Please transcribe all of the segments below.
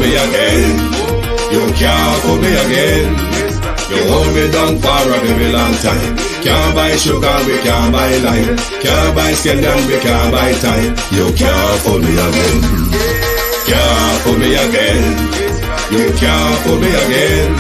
me again. You can't fool me again. You hold me down for a very long time. Can't buy sugar, we can't buy lime. Can't buy scallion, we can't buy time. You can't fool me again. Can't fool me again. You can't fool me again.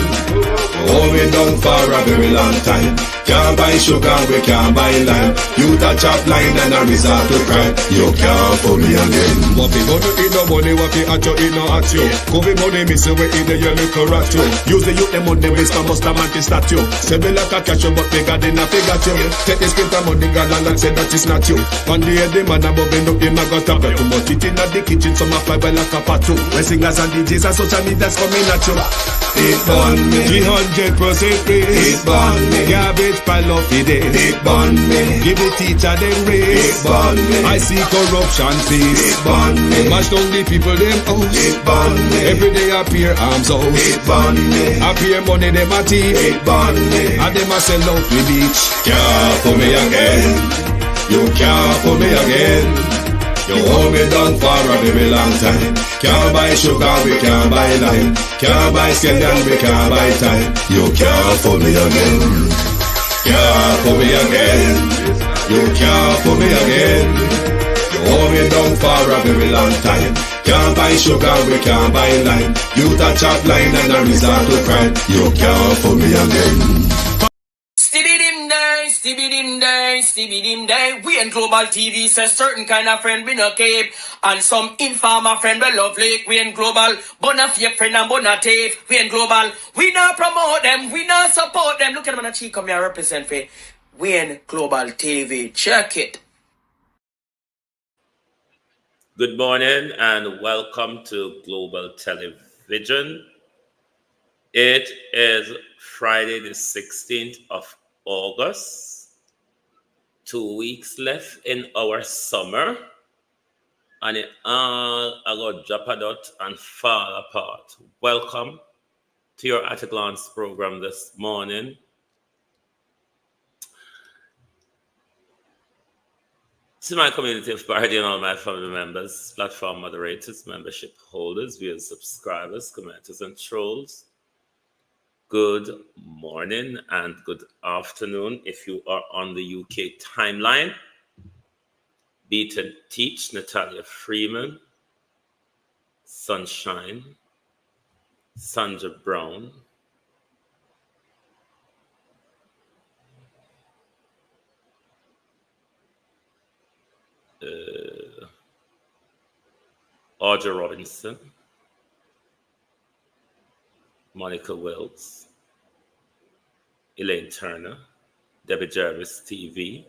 Hold me down for a very long time. Can't buy sugar, we can't buy lime. You touch up line and a resort to crime. You can't fool me again. What people do in no money, what people at you in no at you. Covid money miss away in the your little rat you. Use the youth them money, waste and bust a man to statue. Say me like a catch you, but bigger than a figure you. Take the spit of money, girl, and say that is not you. One day the man above end up him a got a bet. But it in the kitchen, some a fly by like a patu. When singers and DJs and social media's coming at you. It burn me. 300% raise. It burn me. Garbage pile of it. It burn me. Give the teacher them raise. It burn me. I see corruption cease. It burn me. Mash down the people them house. It burn me. Every day appear arms out. It burn me. Appear money them a thief. It burn me. And them a sell out the beach. Can't fool me again. You can't fool me again. You hold me down for a very long time. Can't buy sugar, we can't buy lime. Can't buy scallion, we can't buy time. You can't fool me again. Can't fool me again. You can't fool me again. You hold me down for a very long time. Can't buy sugar, we can't buy lime. You touch up line and a resort to crime. You can't fool me again. Stibby-dim day. We in Global TV says certain kind of friend we no keep. And some informer friend we love like. We in Global, bona fake friend and bona tape. We in Global, we not promote them, we not support them. Look at them on the cheek, come here represent for we in Global TV. Check it. Good morning and welcome to Global Television. It is Friday the 16th of August. 2 weeks left in our summer, and it all I got drop a dot and fall apart. Welcome to your At a Glance program this morning. To my community of party and all my family members, platform moderators, membership holders, viewers, subscribers, commenters, and trolls. Good morning and good afternoon if you are on the UK timeline. Beat and Teach, Natalia Freeman, Sunshine, Sandra Brown, Audrey Robinson, Monica Wills, Elaine Turner, Debbie Jarvis TV,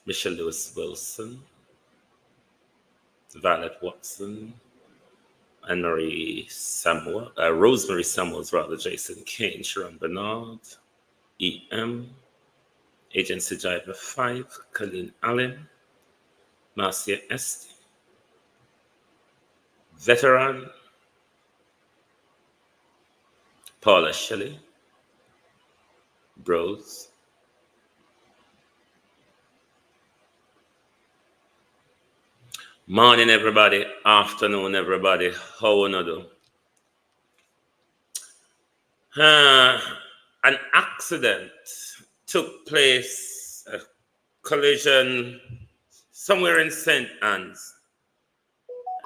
Michelle Lewis Wilson, Violet Watson, Rosemary Samuels, Jason Kane, Sharon Bernard, EM, Agency Driver 5, Colleen Allen, Marcia Esty, Veteran, Paula Shelley, Bros, morning everybody, afternoon everybody, how you do? An accident took place, a collision somewhere in St. Anne's.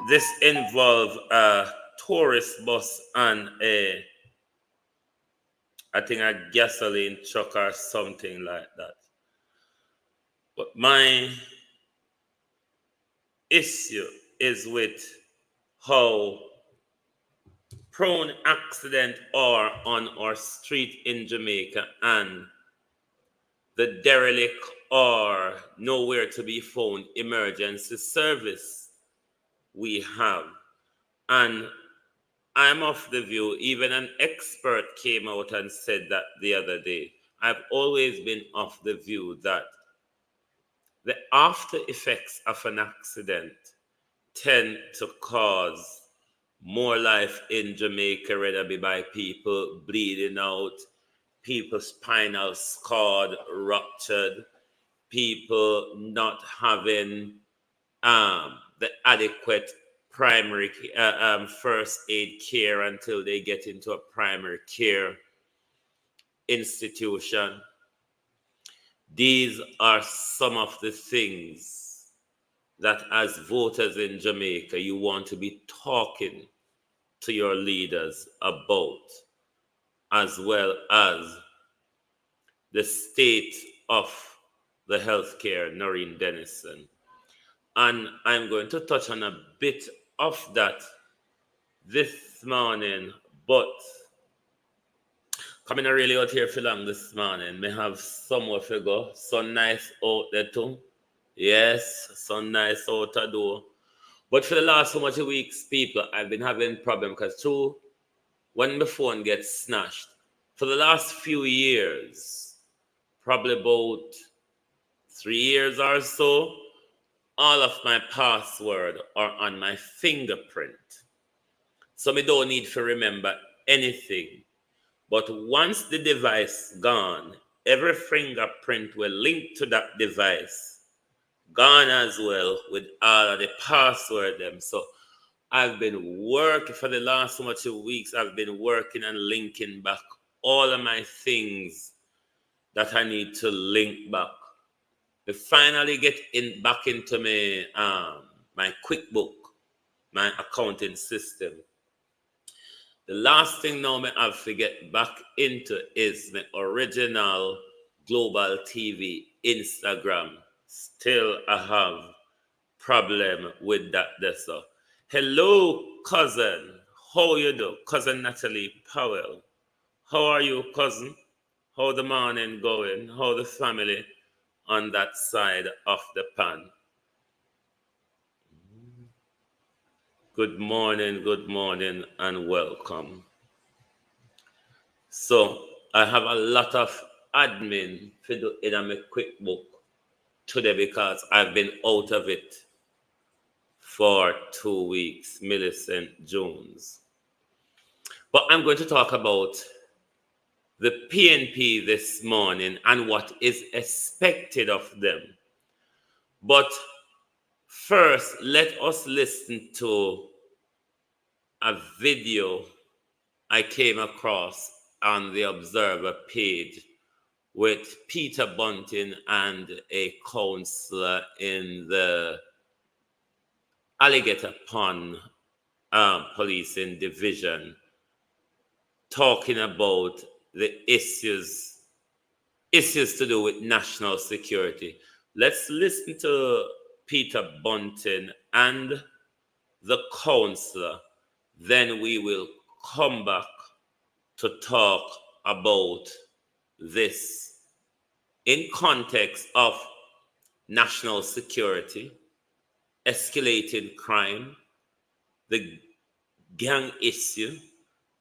This involved a tourist bus and a gasoline truck or something like that. But my issue is with how prone accidents are on our street in Jamaica and the derelict or nowhere to be found emergency service we have. And I'm of the view, even an expert came out and said that the other day. I've always been of the view that the after effects of an accident tend to cause more life in Jamaica, whether it be by people bleeding out, people spinal scarred, ruptured, people not having the adequate primary first aid care until they get into a primary care institution. These are some of the things that as voters in Jamaica, you want to be talking to your leaders about, as well as the state of the healthcare, Noreen Dennison. And I'm going to touch on a bit of that this morning, but coming really out here for long this morning, may have somewhere to go. Sun nice out there too. Yes, sun nice out the door. But for the last so much weeks, people, I've been having problem because when my phone gets snatched, for the last few years, probably about 3 years or so, all of my password are on my fingerprint. So I don't need to remember anything. But once the device gone, every fingerprint will link to that device. Gone as well with all of the password them. So I've been working for the last so much weeks. I've been working and linking back all of my things that I need to link back. I finally get back into my QuickBook, my accounting system. The last thing now I have to get back into is my original Global TV Instagram. Still I have problem with that there. So hello, cousin. How you do? Cousin Natalie Powell. How are you, cousin? How the morning going? How the family on that side of the pan? Good morning, and welcome. So I have a lot of admin to do in my QuickBook today because I've been out of it for 2 weeks, Millicent Jones. But I'm going to talk about the PNP this morning and what is expected of them. But first, let us listen to a video I came across on the Observer page with Peter Bunting and a councillor in the Alligator Pond Policing Division talking about the issues to do with national security. Let's listen to Peter Bunting and the councillor. Then we will come back to talk about this in context of national security, escalated crime, the gang issue,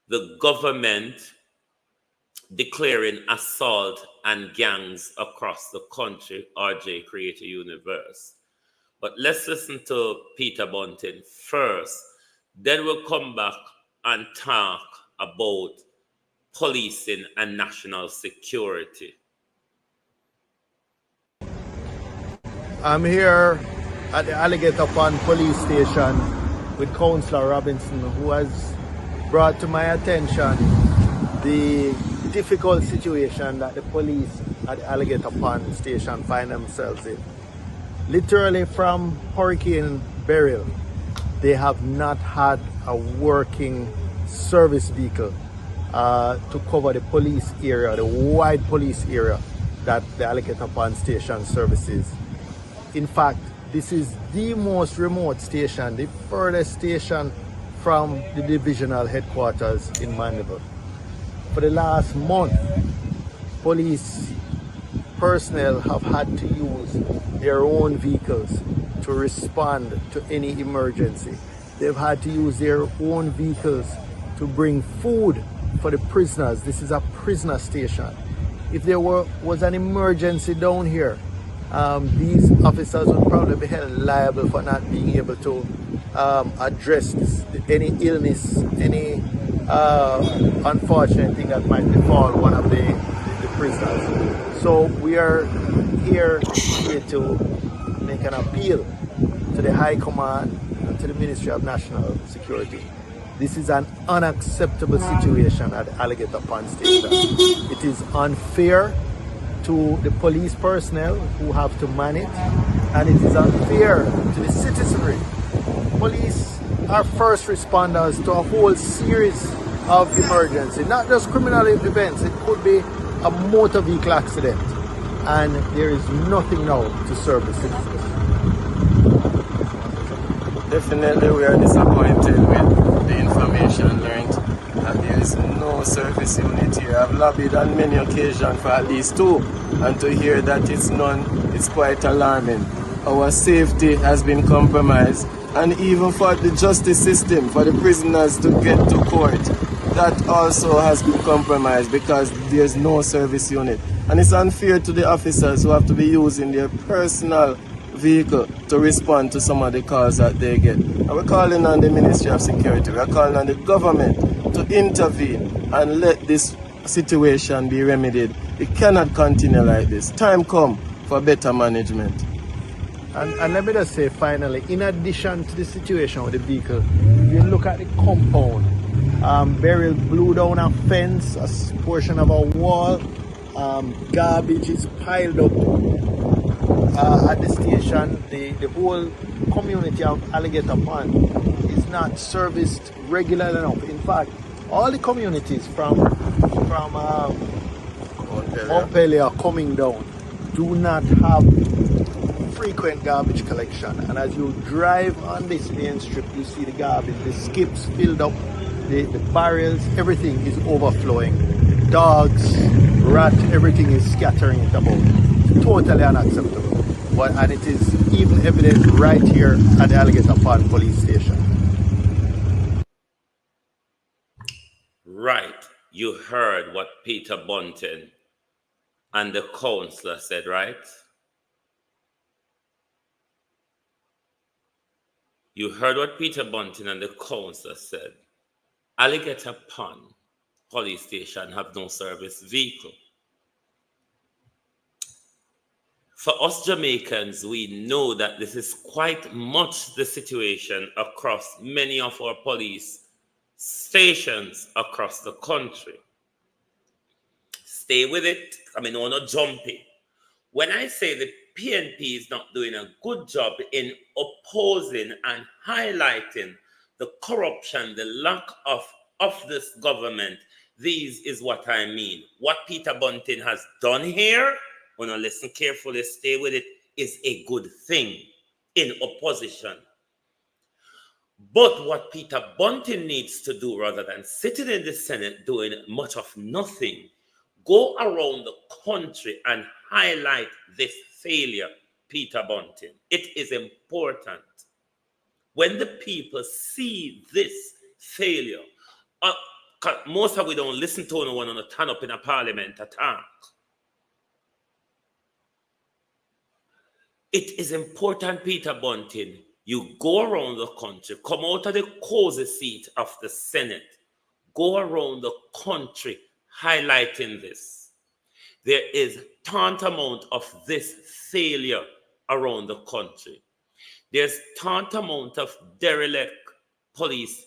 the government declaring assault and gangs across the country, RJ Creator Universe. But let's listen to Peter Bunting first. Then we'll come back and talk about policing and national security. I'm here at the Alligator Pond Police Station with Councillor Robinson, who has brought to my attention the difficult situation that the police at the Alligator Pond Station find themselves in. Literally from Hurricane Beryl, they have not had a working service vehicle to cover the police area, the wide police area that the Alligator Pond Station services. In fact, this is the most remote station, the furthest station from the divisional headquarters in Mandeville. For the last month, police personnel have had to use their own vehicles to respond to any emergency. They've had to use their own vehicles to bring food for the prisoners. This is a prisoner station. If there was an emergency down here, these officers would probably be held liable for not being able to address any illness, any unfortunate thing that might befall one of the prisoners. So we are here to make an appeal to the High Command and to the Ministry of National Security. This is an unacceptable situation at Alligator Pond Station. It is unfair to the police personnel who have to man it, and it is unfair to the citizenry. Police are first responders to a whole series of emergency, not just criminal events. It could be a motor vehicle accident, and there is nothing now to serve the citizens. Definitely we are disappointed with the information learned that there is no service unit here. I've lobbied on many occasions for at least two, and to hear that it's none, it's quite alarming. Our safety has been compromised, and even for the justice system, for the prisoners to get to court, that also has been compromised because there's no service unit. And it's unfair to the officers who have to be using their personal vehicle to respond to some of the calls that they get. And we're calling on the Ministry of Security, we're calling on the government to intervene and let this situation be remedied. It cannot continue like this. Time come for better management. And let me just say finally, in addition to the situation with the vehicle, you look at the compound. Beryl blew down a fence, a portion of a wall, garbage is piled up at the station. The whole community of Alligator Pond is not serviced regularly enough. In fact, all the communities from Montpelier coming down do not have frequent garbage collection. And as you drive on this main strip, you see the garbage, the skips filled up, the barrels, everything is overflowing. Dogs, rat, everything is scattering it about. It's totally unacceptable. And it is even evident right here at the Alligator Pond police station. Right. You heard what Peter Bunting and the councillor said, right? You heard what Peter Bunting and the councillor said. Alligator Pond police station have no service vehicle. For us Jamaicans, we know that this is quite much the situation across many of our police stations across the country. Stay with it. I mean, we're not jumping. When I say the PNP is not doing a good job in opposing and highlighting the corruption, the lack of this government, these is what I mean. What Peter Bunting has done here, when I listen carefully, stay with it, is a good thing in opposition. But what Peter Bunting needs to do, rather than sitting in the Senate doing much of nothing, go around the country and highlight this failure, Peter Bunting. It is important. When the people see this failure, most of we don't listen to no one on a turn up in a parliament attack. It is important, Peter Bunting, you go around the country, come out of the cozy seat of the Senate, go around the country highlighting this. There is tantamount of this failure around the country. There's tantamount of derelict police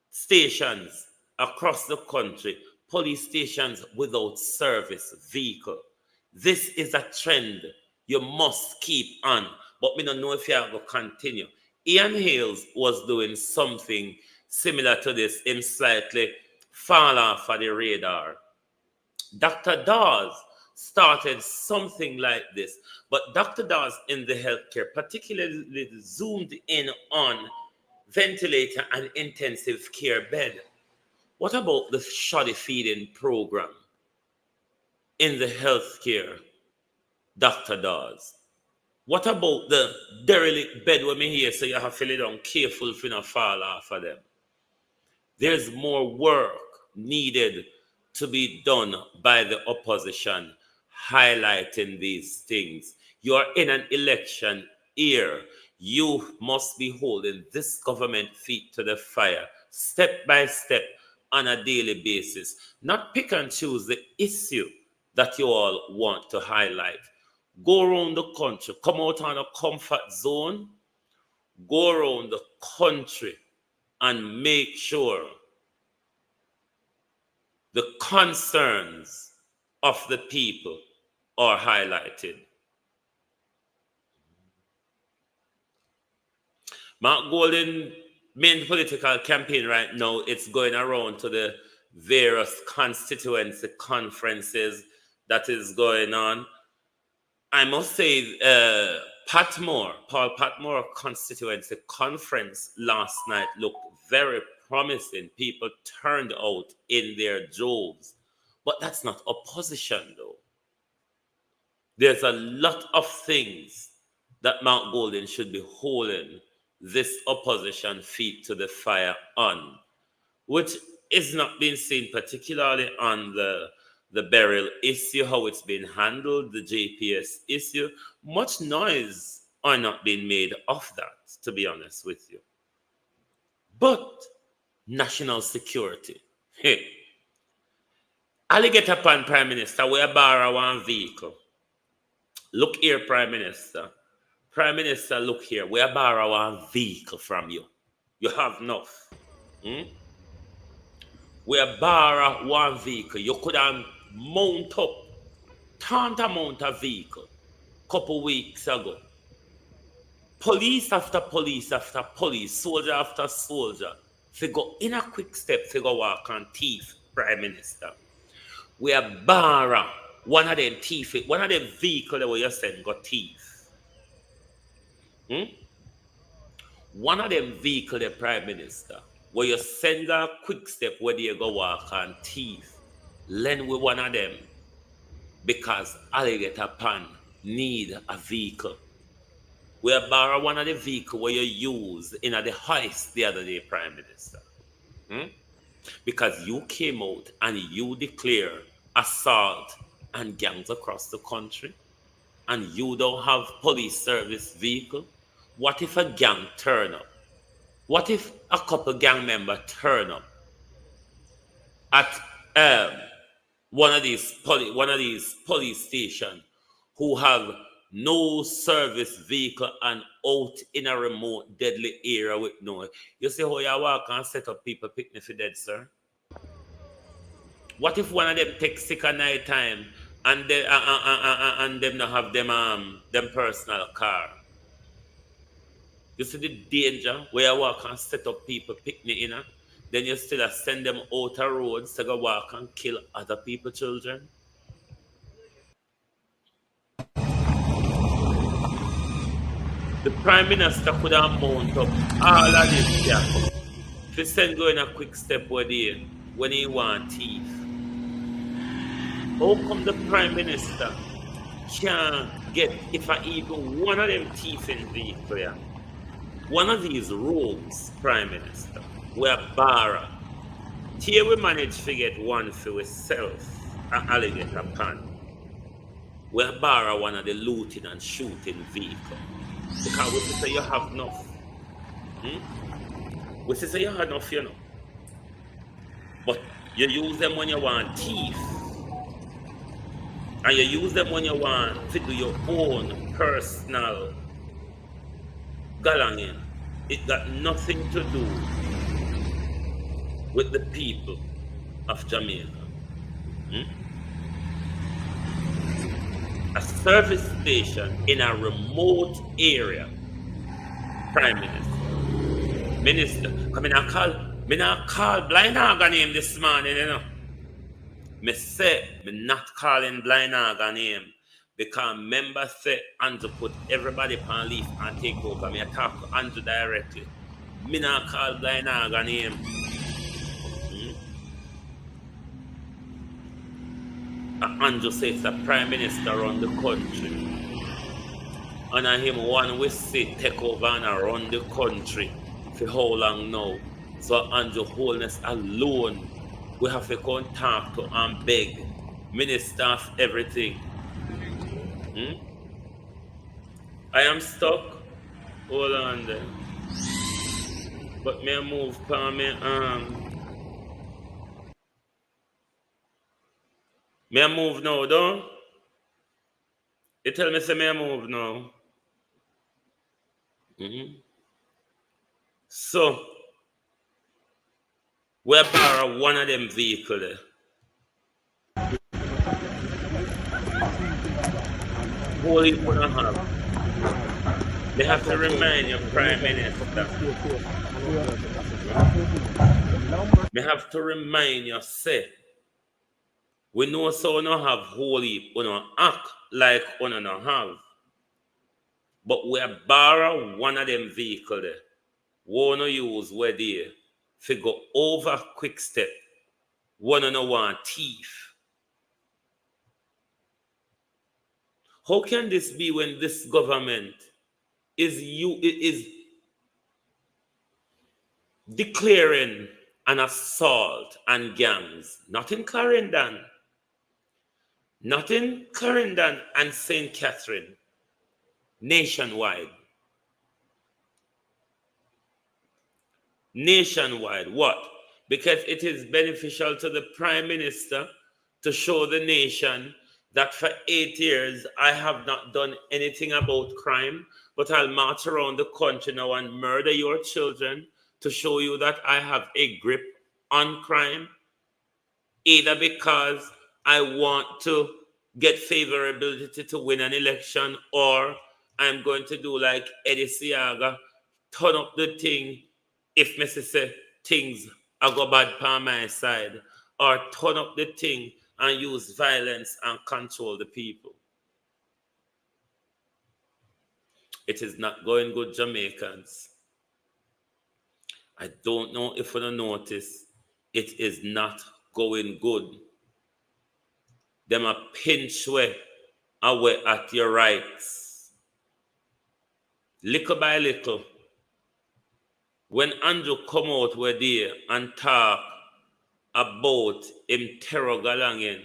stations across the country, police stations without service vehicle. This is a trend you must keep on, but we don't know if you have to continue. Ian Hales was doing something similar to this, him slightly fall off of the radar. Dr. Dawes started something like this, but Dr. Dawes in the healthcare particularly zoomed in on ventilator and intensive care bed. What about the shoddy feeding program in the healthcare, Dr. Dawes? What about the derelict bed when we hear so you have to fill it down careful if you not fall off of them? There's more work needed to be done by the opposition highlighting these things. You're in an election year. You must be holding this government feet to the fire, step by step, on a daily basis. Not pick and choose the issue that you all want to highlight. Go around the country, come out on a comfort zone, go around the country and make sure the concerns of the people are highlighted. Mark Golden main political campaign right now, it's going around to the various constituency conferences that is going on. I must say, Paul Patmore constituency conference last night looked very promising. People turned out in their droves. But that's not opposition, though. There's a lot of things that Mount Golden should be holding this opposition feet to the fire on, which is not being seen particularly on the burial issue, how it's been handled, the JPS issue. Much noise are not being made of that, to be honest with you. But national security. Hey, alligator pan Prime Minister, we borrow one vehicle. Look here, Prime Minister. Prime Minister, look here. We borrow one vehicle from you. You have enough. We borrow one vehicle. You could have mount up tantamount of vehicle couple weeks ago. Police after police after police, soldier after soldier, they go in a quick step, they go walk on thief, Prime Minister. We borrow one of them thief, one of them vehicle that we send got thief. One of them vehicle, the Prime Minister, where you send a quick step where you go walk on thief, lend with one of them because alligator pan need a vehicle. We borrow one of the vehicle where you use in the heist the other day, Prime Minister. Because you came out and you declare assault and gangs across the country and you don't have police service vehicle. What if a gang turn up? What if a couple gang member turn up at one of these police stations who have no service vehicle and out in a remote deadly area with no? You see how you walk and set up people picnic for dead, sir? What if one of them takes sick at night time and they and them not have them personal car? You see the danger where you walk and set up people picnic in, then you still send them out the roads to go walk and kill other people's children. The Prime Minister could have mount up all of this, yeah. If he send go in a quick step where they, when he want thief. How come the Prime Minister can't get if I even one of them thief in vehicle, yeah? One of these rogues, Prime Minister, were borrow. Here we manage to get one for ourselves, an alligator pan. We borrow one of the looting and shooting vehicle. Because we say you have enough. We say you have enough, you know. But you use them when you want thief. And you use them when you want to do your own personal galanging. It got nothing to do with the people of Jamaica. A service station in a remote area, Prime Minister, come in and call Blind Naga name this morning, you know. Me say, me not calling Blind Naga name because members say Andrew put everybody on leave and take over. Me talk to Andrew directly. Me not call Blind Naga name. Andrew says the Prime Minister run the country. And him one we say take over and run the country for how long now? So Andrew Holness alone, we have to contact to and beg Minister of everything. I am stuck. Hold on there. But me move for me May I move now, though? You tell me say may I move now. So we borrow one of them vehicle there. Whole heap we don't have. They have to remind your prime minister. They have to remind you, say, we know so we don't have whole heap, we don't act like we don't have. But we borrow one of them vehicle there. We don't use where there. If go over quick step, we don't want thief. How can this be when this government is declaring an assault on gangs? Not in Clarendon, not in Clarendon and St. Catherine, nationwide. Nationwide. What? Because it is beneficial to the Prime Minister to show the nation that for 8 years I have not done anything about crime, but I'll march around the country now and murder your children to show you that I have a grip on crime, either because I want to get favorability to win an election, or I'm going to do like Eddie Siaga, turn up the thing if me say things are go bad on my side, or turn up the thing and use violence and control the people. It is not going good, Jamaicans. I don't know if you notice, it is not going good. Them a pinch away at your rights. Little by little. When Andrew come out with there and talk about him terror galangin,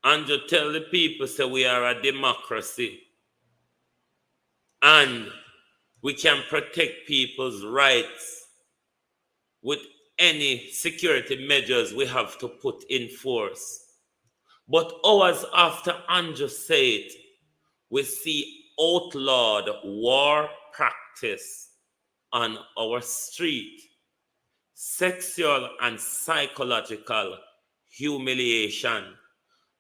Andrew tell the people say we are a democracy and we can protect people's rights with any security measures we have to put in force. But hours after Andrew said, we see outlawed war practice on our street, sexual and psychological humiliation.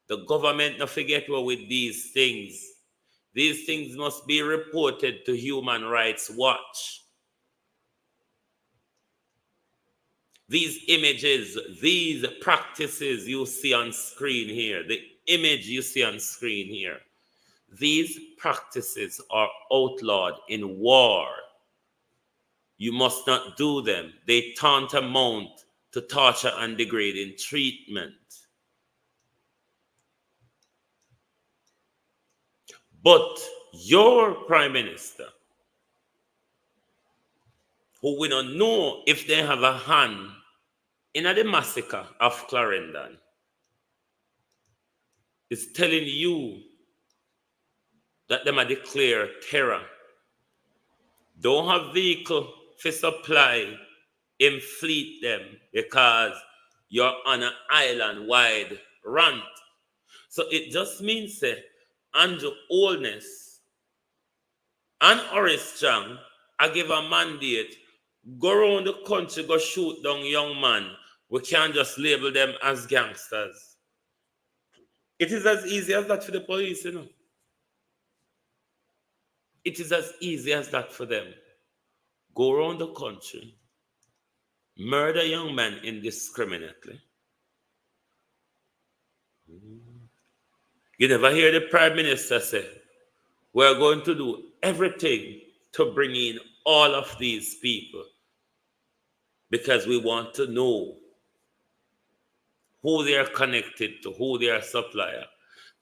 The government not forget what with these things. These things must be reported to Human Rights Watch. These images, these practices you see on screen here, the image you see on screen here, these practices are outlawed in war. You must not do them. They tantamount to torture and degrading treatment. But your prime minister, who we don't know if they have a hand in the massacre of Clarendon, is telling you that them are declare terror. Don't have vehicle for supply, him fleet them because you're on an island wide rant. So it just means that Andrew Oldness and Horace Strong, I give a mandate, go around the country, go shoot down young man. We can't just label them as gangsters. It is as easy as that for the police, you know. It is as easy as that for them. Go around the country, murder young men indiscriminately. You never hear the Prime Minister say, we're going to do everything to bring in all of these people because we want to know who they are connected to, who they are supplier.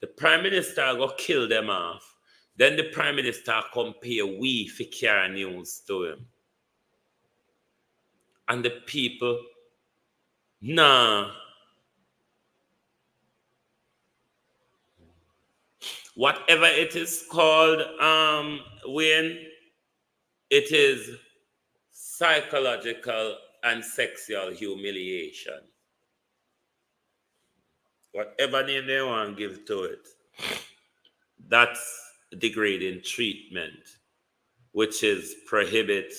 The Prime Minister go kill them off. Then the Prime Minister compare we for carry news to him. And the people, nah. Whatever it is called, when it is psychological and sexual humiliation. Whatever name they want to give to it, that's degrading treatment, which is prohibit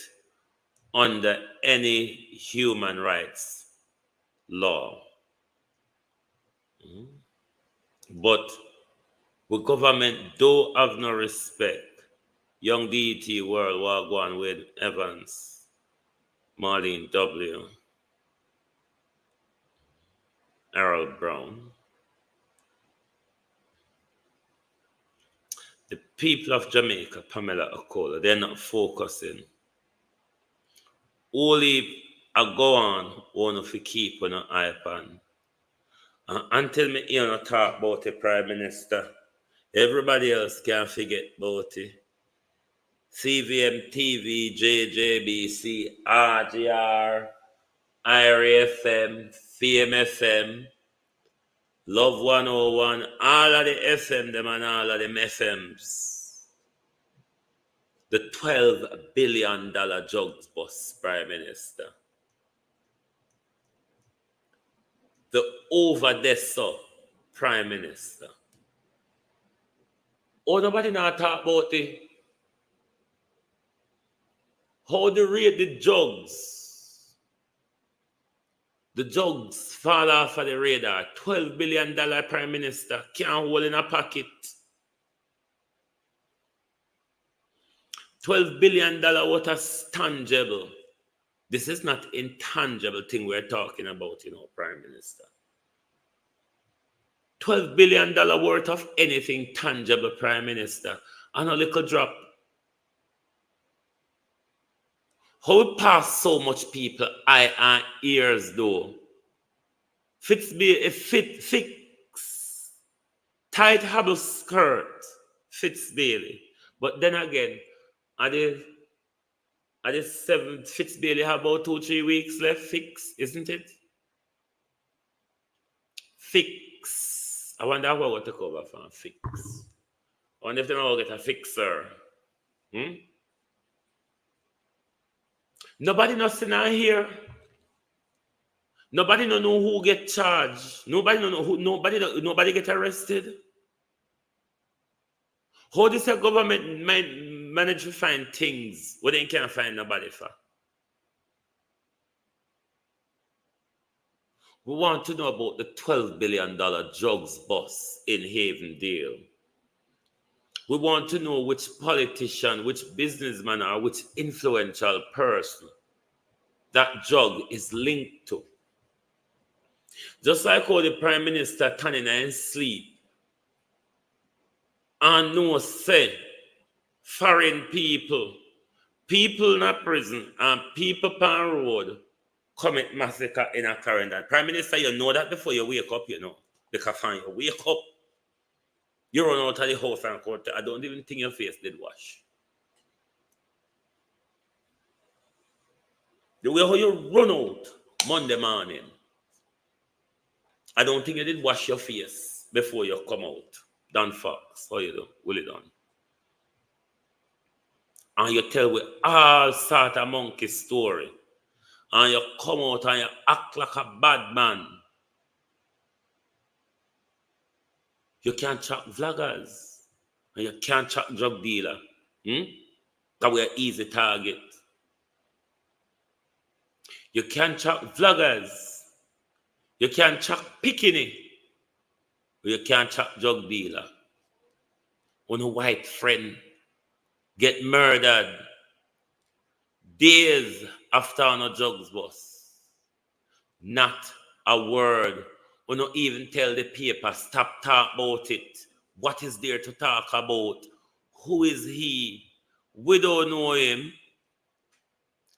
under any human rights law. But the government do have no respect. Young DT World War One with Evans, Marlene W, Harold Brown. The people of Jamaica, Pamela Akola, they're not focusing. Only I go on want to keep on an iPad. Until me hear no talk about the Prime Minister, everybody else can forget about it. CVM TV, JJBC, RGR, IRFM, FMFM, Love 101, all of the FM them and all of them FMs. The $12 billion drugs bust Prime Minister. The overdose Prime Minister. Oh, nobody now talk about it. How they rate the drugs. The drugs fall off of the radar. $12 billion Prime Minister can't hold in a pocket. $12 billion what is tangible. This is not intangible thing we're talking about, Prime Minister. $12 billion worth of anything tangible, Prime Minister, and a little drop. How it pass so much people eye and ears though? Fix tight habble skirt, Fitz Bailey. But then again, are the 7 Fitz Bailey have about 2-3 weeks left? Fix, isn't it? Fix. I wonder how I got to cover from Fix. I wonder if they know get a fixer. Nobody knows in here. Nobody know who get charged. Nobody know who. Nobody get arrested. How does the government manage to find things where they can't find nobody for? We want to know about the $12 billion drugs bust in Havendale. We want to know which politician, which businessman, or which influential person that drug is linked to. Just like how the Prime Minister turning in sleep and no say foreign people in a prison and people on road commit massacre in a quarantine. Prime Minister, you know that before you wake up, Because when you wake up, you run out of the house and court. I don't even think your face did wash. The way how you run out Monday morning, I don't think you did wash your face before you come out. Done Fox, how you do? Will it done? And you tell with all sort of monkey story. And you come out and you act like a bad man. You can't track vloggers. And you can't track drug dealer. That we're easy target. You can't track vloggers. You can't track picking. You can't track drug dealer. When a white friend get murdered days after on a drugs bus. Not a word. We not even tell the paper, stop talk about it. What is there to talk about? Who is he? We don't know him.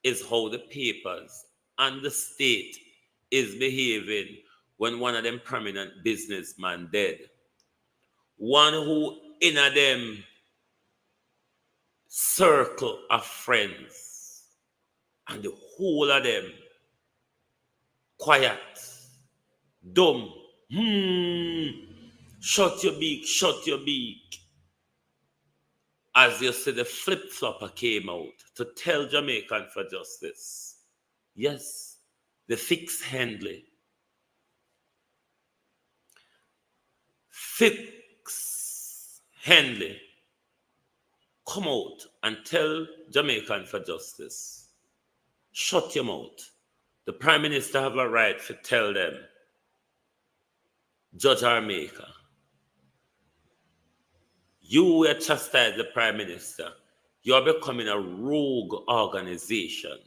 Is how the papers and the state is behaving when one of them prominent businessmen dead. One who in a them circle of friends and the whole of them quiet, dumb, shut your beak. As you see, the flip-flopper came out to tell Jamaican for justice. Yes, the Fix Henley. Fix Henley come out and tell Jamaican for justice. Shut your mouth. The Prime Minister have a right to tell them, judge our maker. You will chastise the Prime Minister. You're becoming a rogue organization.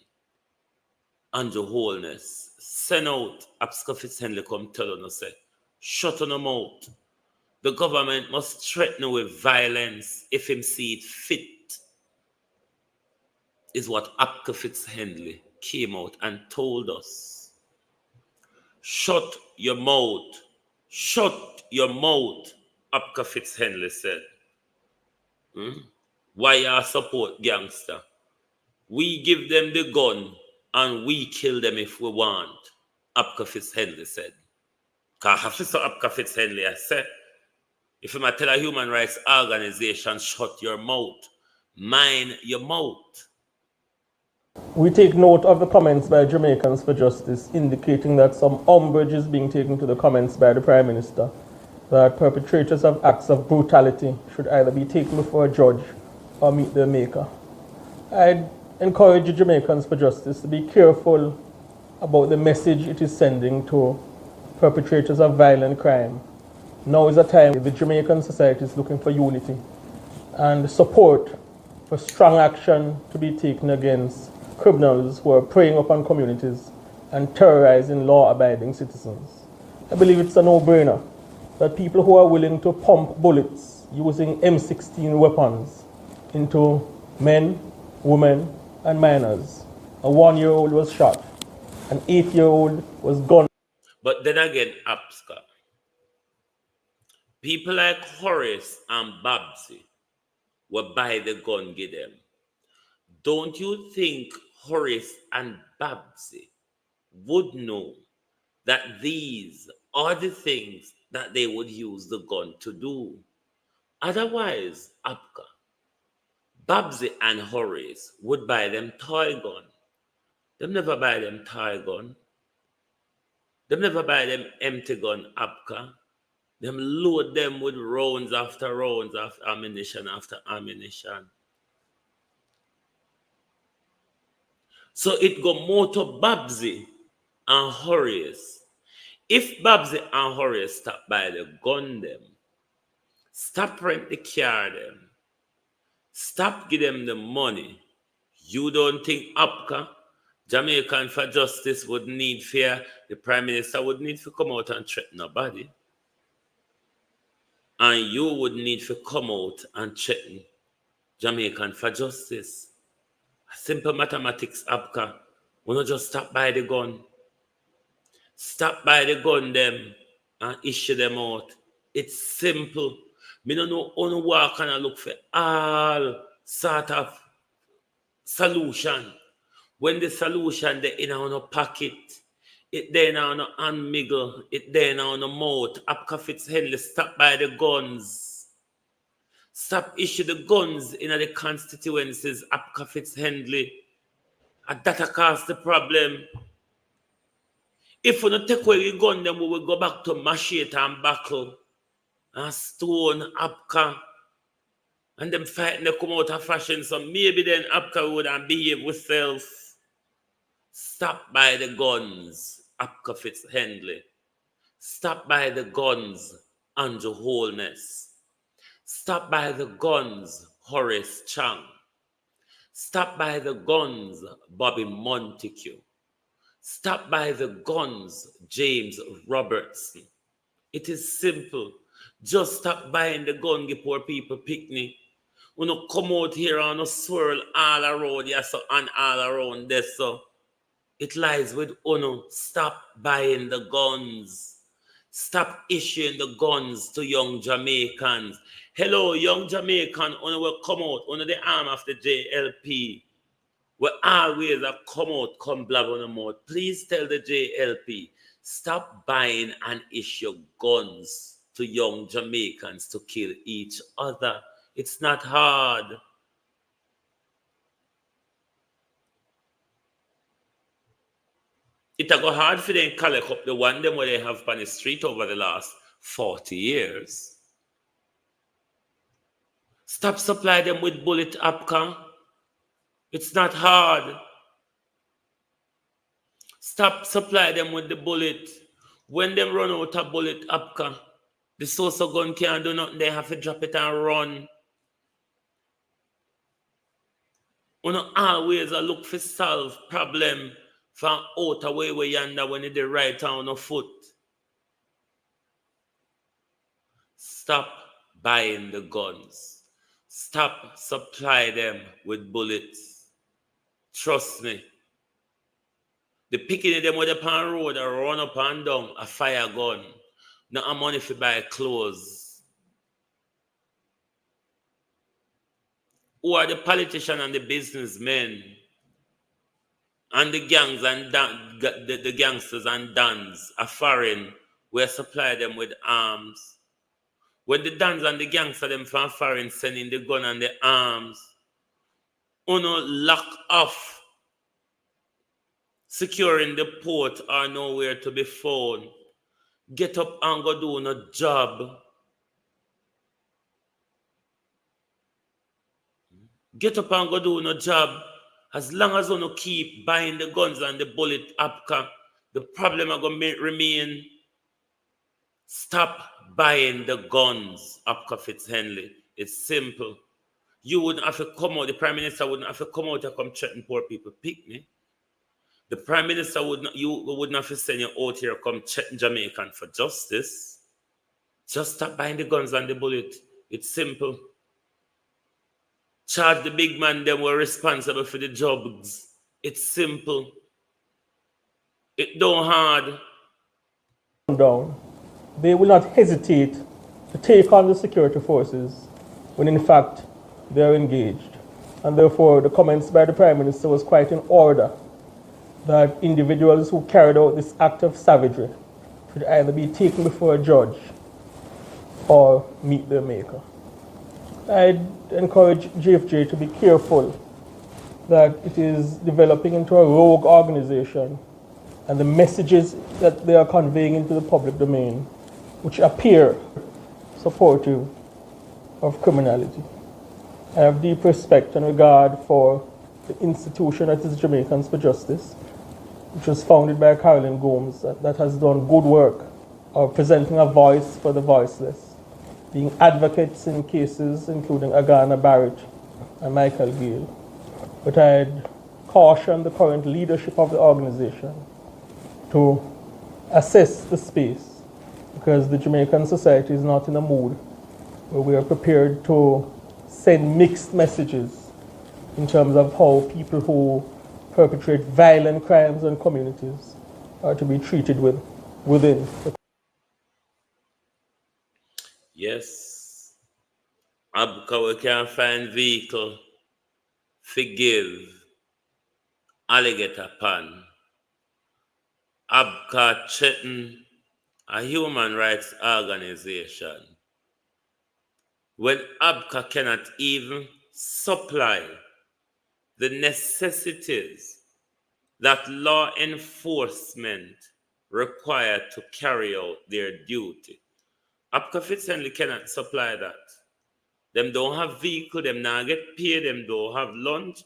And your wholeness. Send out Abscoffis Henley come tell on us, say, shut on the mouth. The government must threaten with violence if him see it fit, is what Abscoffis Henley came out and told us. Shut your mouth. Shut your mouth, Abscoffis Henley said. Why you support gangster? We give them the gun and we kill them if we want, Abscoffis Henley said. Because Officer Abscoffis Henley has said, if you tell a human rights organization, shut your mouth, mind your mouth. We take note of the comments by Jamaicans for Justice indicating that some umbrage is being taken to the comments by the Prime Minister that perpetrators of acts of brutality should either be taken before a judge or meet their maker. I'd encourage the Jamaicans for Justice to be careful about the message it is sending to perpetrators of violent crime. Now is a time the Jamaican society is looking for unity and support for strong action to be taken against criminals who are preying upon communities and terrorizing law-abiding citizens. I believe it's a no-brainer that people who are willing to pump bullets using M16 weapons into men, women, and minors. A 1-year-old was shot. An 8-year-old was gunned. But then again, Absca, people like Horace and Babsy will buy the gun, give them. Don't you think Horace and Babsy would know that these are the things that they would use the gun to do? Otherwise, Abka, Babsy and Horace would buy them toy gun. Them never buy them toy gun. Them never buy them empty gun, Abka. Them load them with rounds after rounds of ammunition after ammunition. So it go more to Babsy and Horace. If Babsy and Horace stop by the gun them, stop rent the car them, stop give them the money, you don't think Abka, Jamaican for Justice would need fear, the Prime Minister would need to come out and threaten nobody. And you would need to come out and threaten Jamaican for Justice. Simple mathematics, Abka. We not just stop by the gun. Stop by the gun them and issue them out. It's simple. Me don't know how to walk and look for all sort of solution. When the solution they in our pocket, it then on a hand miggle, it then on a mouth. Abka Fitz Henley, stop by the guns. Stop issue the guns in the constituencies, Abka Fitz Henley. And that cause the problem. If we don't take away the gun, then we will go back to machete and buckle and stone Abka. And them fighting they come out of fashion. So maybe then Abka would and behave with self. Stop by the guns, Abka Fitz Henley. Stop by the guns, Andrew Holness. Stop by the guns, Horace Chang. Stop by the guns, Bobby Montague. Stop by the guns, James Robertson. It is simple. Just stop buying the gun, give poor people picnic. We don't come out here and swirl all around, yes, and all around this. So it lies with Uno. Stop buying the guns. Stop issuing the guns to young Jamaicans. Hello, young Jamaican, Uno will come out under the arm of the JLP. We always come out, come blab on the mouth. Please tell the JLP, stop buying and issue guns to young Jamaicans to kill each other. It's not hard. It go hard for them collect up the one them where they have on the street over the last 40 years. Stop supply them with bullet Abka. It's not hard. Stop supply them with the bullet. When them run out of bullet, Apka, the source of gun can't do nothing. They have to drop it and run. You know, always I look for solve problem from out away where yonder when it the right on the foot. Stop buying the guns. Stop supply them with bullets. Trust me. The picking of them with upon road or run up and down a fire gun. Not money for buy clothes. Who are the politicians and the businessmen and the gangs and the gangsters and dons are foreign where supply them with arms? When the dons and the gangsters them from foreign sending the gun and the arms, uno lock off, securing the port are nowhere to be found. Get up and go do no job. Get up and go do no job. As long as you keep buying the guns and the bullet apka, the problem are going to remain. Stop buying the guns, Apka Fitzhenley. It's simple. You wouldn't have to come out, the Prime Minister wouldn't have to come out and come threaten poor people. Pick me. The Prime Minister wouldn't have to send you out here come threaten Jamaican for justice. Just stop buying the guns and the bullet. It's simple. Charge the big man them were responsible for the jobs. It's simple. It don't hard. Down. They will not hesitate to take on the security forces when in fact they are engaged. And therefore the comments by the Prime Minister was quite in order that individuals who carried out this act of savagery should either be taken before a judge or meet their maker. I'd encourage GFJ to be careful that it is developing into a rogue organization and the messages that they are conveying into the public domain, which appear supportive of criminality. I have deep respect and regard for the institution that is Jamaicans for Justice, which was founded by Carolyn Gomes, that has done good work of presenting a voice for the voiceless, being advocates in cases including Agana Barrett and Michael Gale. But I'd caution the current leadership of the organization to assess the space, because the Jamaican society is not in a mood where we are prepared to send mixed messages in terms of how people who perpetrate violent crimes in communities are to be treated within the. Yes. Abka we can find vehicle, forgive, alligator pan. Abka threaten a human rights organization. When Abka cannot even supply the necessities that law enforcement require to carry out their duty. Abka Fitzhenley cannot supply that. Them don't have vehicle, them not get paid, them don't have lunch.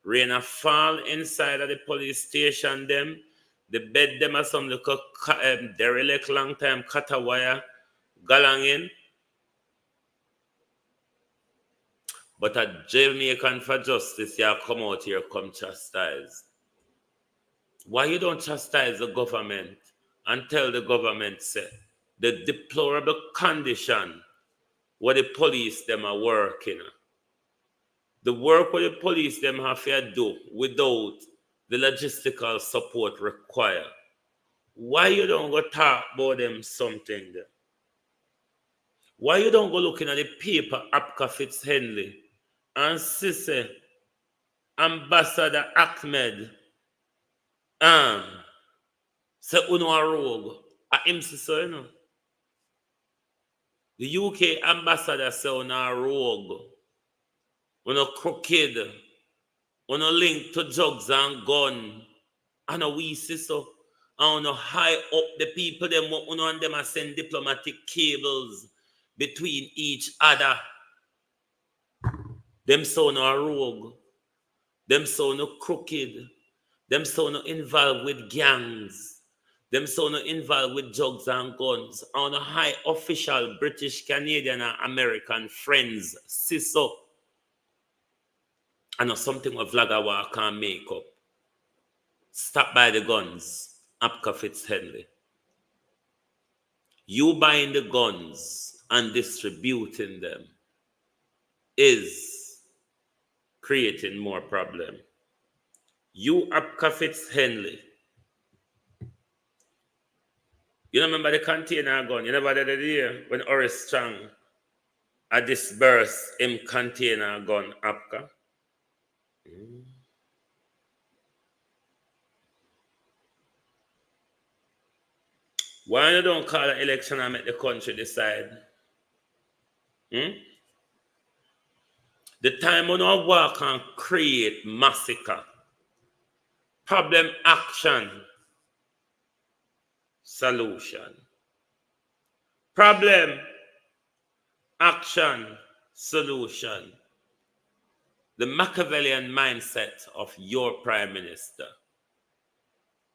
Rain a fall inside of the police station, them. The bed them are some little derelict long time cut a wire, galang in. But a Jamaican for Justice, you come out here, come chastise. Why you don't chastise the government and tell the government, say, the deplorable condition where the police them are working? The work where the police them have to do without the logistical support required. Why you don't go talk about them something there? Why you don't go looking at the paper Apka Fitzhenley and see Ambassador Ahmed say uno a rogue? A him say so, you know. The UK ambassador say uno a rogue, uno crooked, uno link to drugs and gun, and we see so. And uno high up the people them uno and them a send diplomatic cables between each other. Them so no a rogue. Them so no crooked. Them so not involved with gangs. Them so not involved with drugs and guns. On a high official British, Canadian, and American friends, CISO. And something with Vlagawa can't make up. Stop by the guns, Apka Fitzhenley. You buying the guns and distributing them is creating more problem. You Apka Fitzhenley. You remember the container gun? You never did it here when Horace Strong had dispersed him container gun Apka. Why you don't call an election and make the country decide? The time when we walk and create massacre, problem, action, solution. Problem, action, solution. The Machiavellian mindset of your prime minister.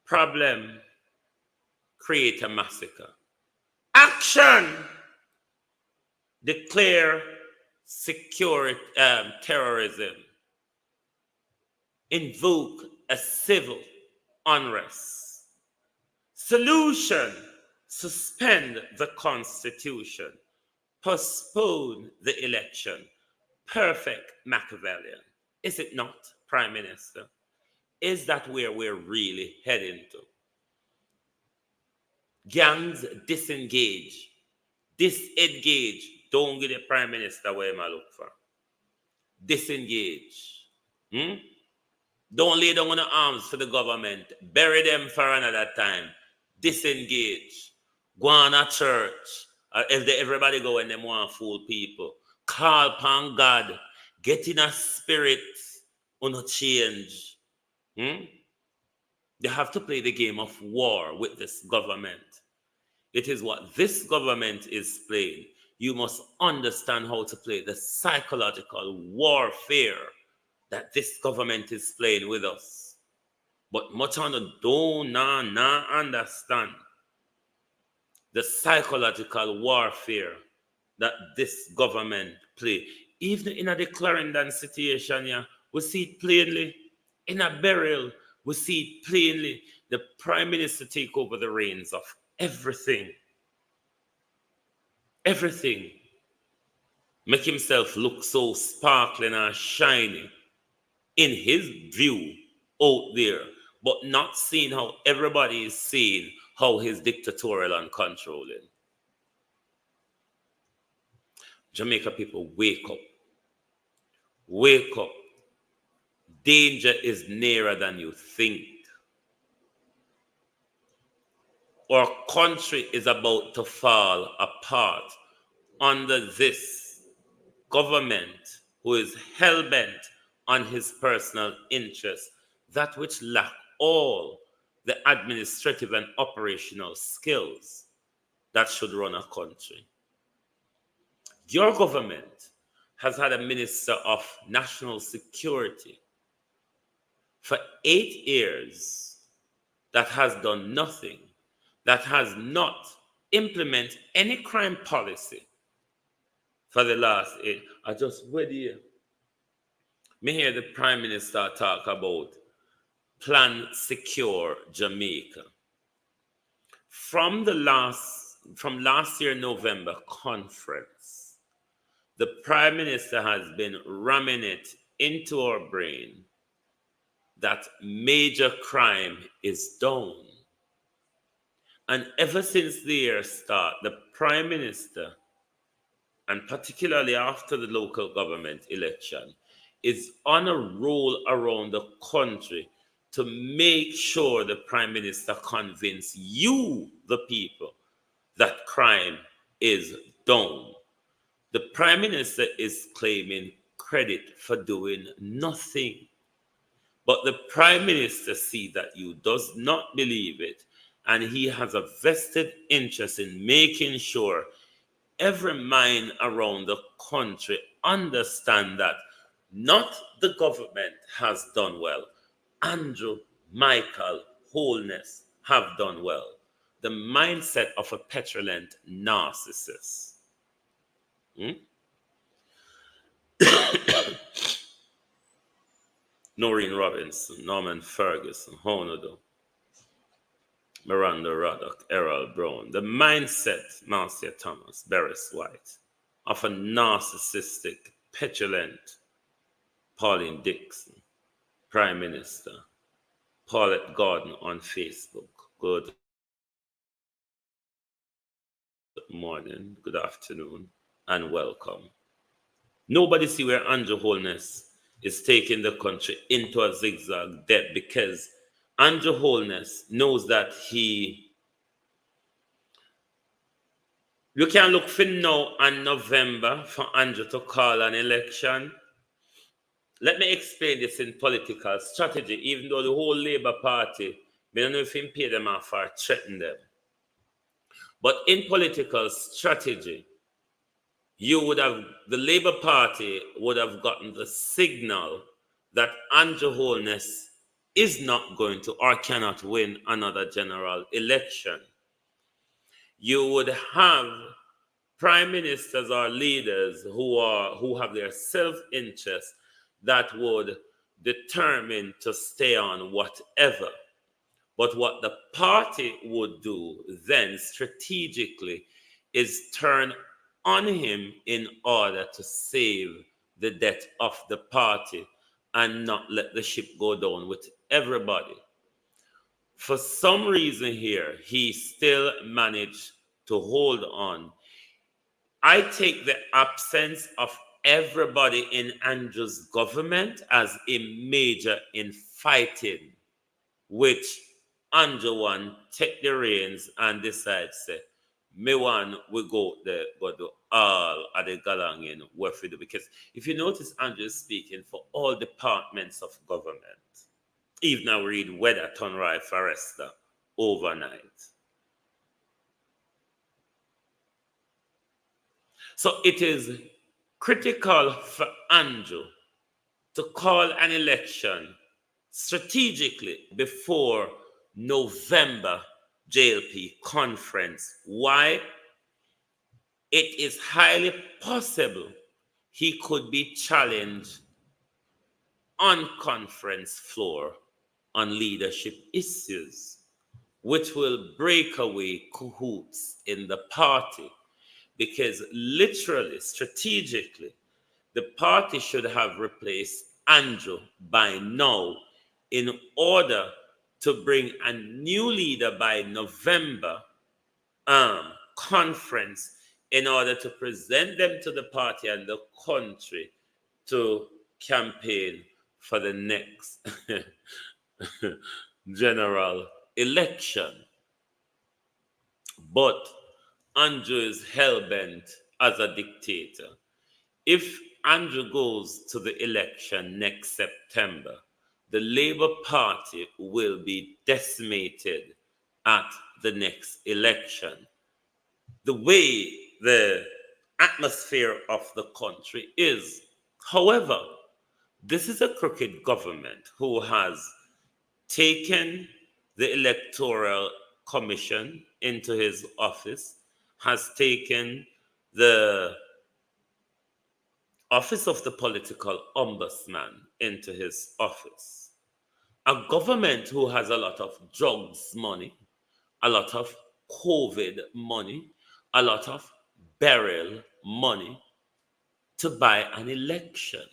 Problem, create a massacre. Action, declare security, terrorism. Invoke a civil unrest. Solution, suspend the constitution. Postpone the election. Perfect Machiavellian. Is it not, Prime Minister? Is that where we're really heading to? Gangs disengage. Disengage. Don't give the Prime Minister where I look for. Disengage. Don't lay down on the arms for the government. Bury them for another time. Disengage. Go on a church. If everybody go and them want to fool people. Call upon God. Get in a spirit on a change. They have to play the game of war with this government. It is what this government is playing. You must understand how to play the psychological warfare that this government is playing with us. But much on the do not understand the psychological warfare that this government play. Even in a Clarendon situation, yeah, we see it plainly. In a burial, we see it plainly. The Prime Minister take over the reins of everything. Everything. Make himself look so sparkling and shiny in his view out there, but not seeing how everybody is seeing how he's dictatorial and controlling. Jamaica people, wake up. Wake up. Danger is nearer than you think. Our country is about to fall apart under this government who is hell-bent on his personal interests, that which lack all the administrative and operational skills that should run a country. Your government has had a Minister of National Security for 8 years that has done nothing, that has not implemented any crime policy for the last 8. I just wait here. Me hear the Prime Minister talk about Plan Secure Jamaica. From last year November conference, the Prime Minister has been ramming it into our brain that major crime is down. And ever since the year start, the Prime Minister, and particularly after the local government election, is on a roll around the country to make sure the Prime Minister convince you, the people, that crime is down. The Prime Minister is claiming credit for doing nothing. But the Prime Minister sees that you does not believe it, and he has a vested interest in making sure every mind around the country understand that not the government has done well. Andrew Michael Wholeness have done well. The mindset of a petulant narcissist. Noreen Robinson, Norman Ferguson, Honodo, Miranda Ruddock, Errol Brown. The mindset, Marcia Thomas, Beres White, of a narcissistic, petulant Pauline Dixon, Prime Minister, Paulette Gordon on Facebook. Good morning, good afternoon, and welcome. Nobody see where Andrew Holness is taking the country into a zigzag debt, because Andrew Holness knows that you can look for now and November for Andrew to call an election. Let me explain this in political strategy, even though the whole Labour Party, I don't know if him pay them off or threaten them. But in political strategy, the Labour Party would have gotten the signal that Andrew Holness is not going to or cannot win another general election. You would have prime ministers or leaders who have their self-interest that would determine to stay on whatever. But what the party would do then strategically is turn on him in order to save the debt of the party and not let the ship go down with everybody. For some reason here, he still managed to hold on. I take the absence of everybody in Andrew's government as a major in fighting, which Andrew one take the reins and decide, say, me one we go there, but do all of the galanging what we do. Because if you notice, Andrew is speaking for all departments of government. Even I read weather turn right forester overnight. So it is critical for Andrew to call an election strategically before November JLP conference. Why? It is highly possible he could be challenged on conference floor on leadership issues, which will break away cahoots in the party. Because literally, strategically, the party should have replaced Andrew by now in order to bring a new leader by November conference, in order to present them to the party and the country to campaign for the next general election. But Andrew is hell-bent as a dictator. If Andrew goes to the election next September, the Labour Party will be decimated at the next election. The way the atmosphere of the country is. However, this is a crooked government who has taken the Electoral Commission into his office, has taken the office of the political ombudsman into his office. A government who has a lot of drugs money, a lot of COVID money, a lot of burial money to buy an election.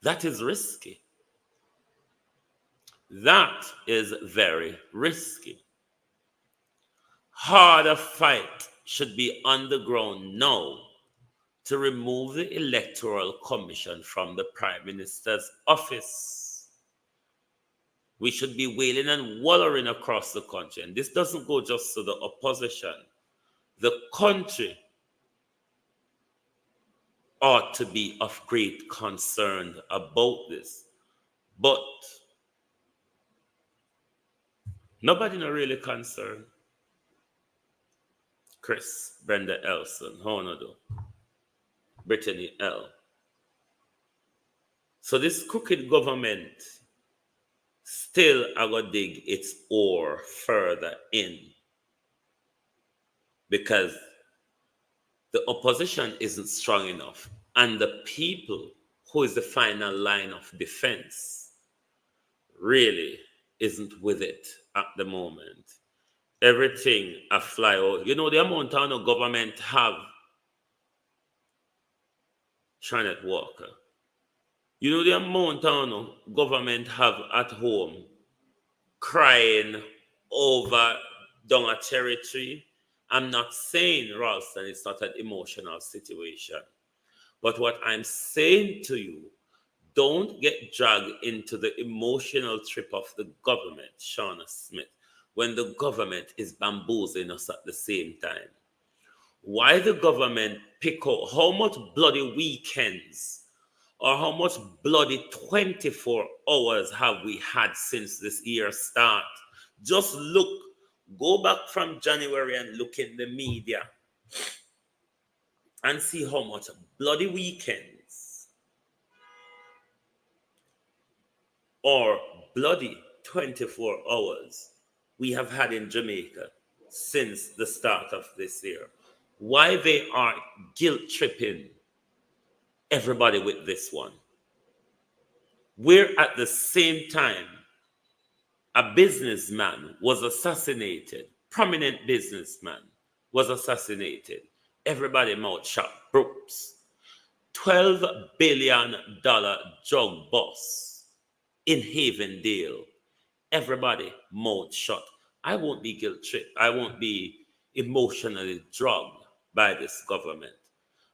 That is risky. That is very risky. Harder fight should be on the ground now to remove the Electoral Commission from the Prime Minister's office. We should be wailing and wallowing across the country. And this doesn't go just to the opposition. The country ought to be of great concern about this. But nobody not really concerned. Chris, Brenda Elson, Honolulu, Brittany L. So this crooked government still I go dig its ore further in because the opposition isn't strong enough, and the people who is the final line of defense really isn't with it at the moment. Everything a fly out. You know the amount of no government have Janet Walker. You know the amount of no government have at home crying over down a territory. I'm not saying, Ralston, it's not an emotional situation. But what I'm saying to you, don't get dragged into the emotional trip of the government, Shauna Smith, when the government is bamboozling us at the same time. Why the government pick out how much bloody weekends or how much bloody 24 hours have we had since this year start? Just look, go back from January and look in the media and see how much bloody weekends or bloody 24 hours we have had in Jamaica since the start of this year. Why they are guilt tripping everybody with this one. Where at the same time, a businessman was assassinated, prominent businessman was assassinated. Everybody mouth shut. Brooks, $12 billion drug boss in Havendale. Everybody mouth shut. I won't be guilt tripped. I won't be emotionally drugged by this government.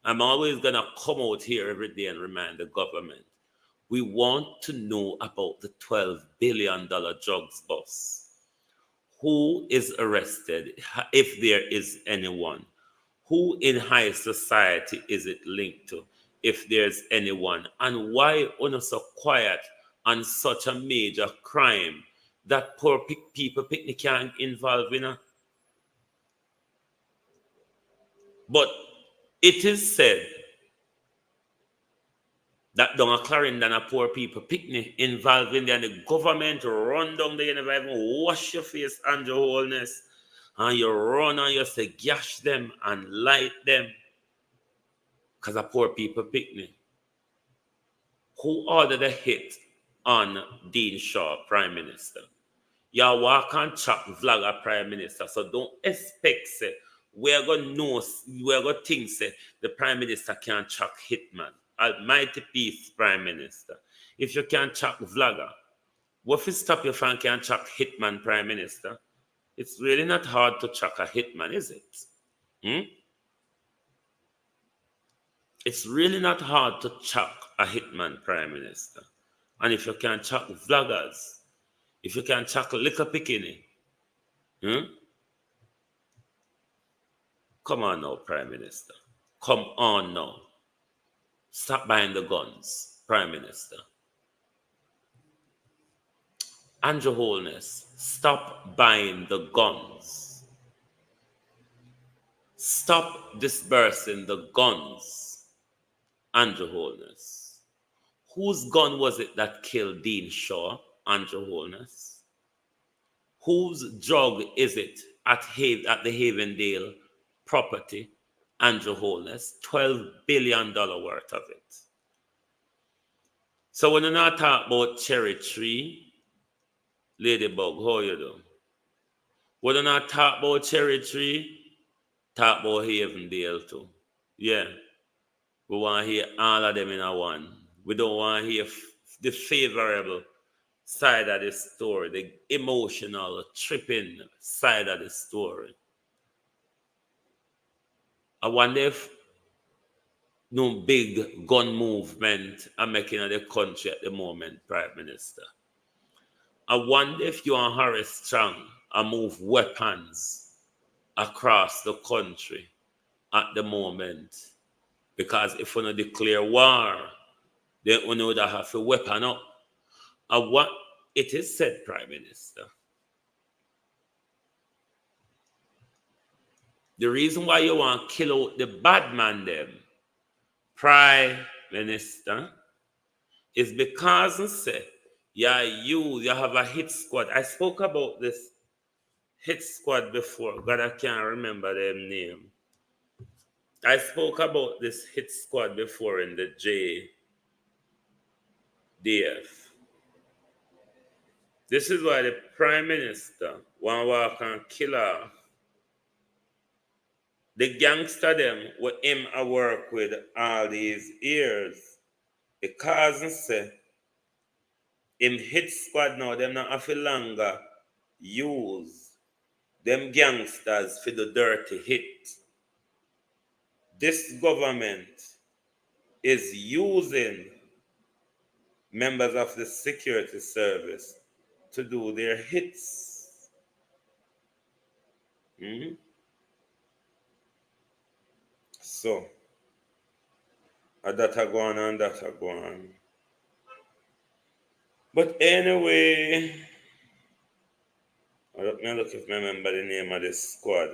I'm always going to come out here every day and remind the government. We want to know about the $12 billion drugs boss. Who is arrested, if there is anyone? Who in high society is it linked to, if there's anyone? And why are so quiet on such a major crime that poor people picnic can't involve in? But it is said that down a Clarendon a poor people picnic involved in there and the government run down there, you never even wash your face and your wholeness, and you run and you say gash them and light them because a poor people picnic. Who ordered a hit on Dean Shaw, Prime Minister? You walk and chat vlogger Prime Minister, so don't expect say we're gonna know, we're gonna think say the Prime Minister can't chuck hitman. Almighty peace, Prime Minister. If you can't chuck vlogger, what if you stop you from can't chuck hitman, Prime Minister? It's really not hard to chuck a hitman, is it? It's really not hard to chuck a hitman, Prime Minister. And if you can't chuck vloggers, if you can't chuck liquor picking, come on now, Prime Minister. Come on now. Stop buying the guns, Prime Minister. And your wholeness, stop buying the guns. Stop dispersing the guns, and your wholeness. Whose gun was it that killed Dean Shaw, and your wholeness? Whose drug is it at the Havendale property, and your wholeness? $12 billion worth of it. So when you not talk about cherry tree, ladybug, how you do? When you not talk about cherry tree, talk about Havendale too. Yeah. We want to hear all of them in a one. We don't want to hear the favorable side of the story, the emotional, tripping side of the story. I wonder if no big gun movement are making in the country at the moment, Prime Minister. I wonder if you and Harris Strong are move weapons across the country at the moment. Because if we don't declare war, then we know that have to weapon up. And what it is said, Prime Minister, the reason why you want to kill out the bad man them, Prime Minister, is because say Yeah, you have a hit squad. I spoke about this hit squad before. God, I can't remember their name. I spoke about this hit squad before in the JDF. This is why the Prime Minister want to walk and kill off the gangster them with him I work with all these years. Because I say him hit squad now, them not have to longer use them gangsters for the dirty hit. This government is using members of the security service to do their hits. So, that are going on, that are going on. But anyway, let me look if I remember the name of this squad.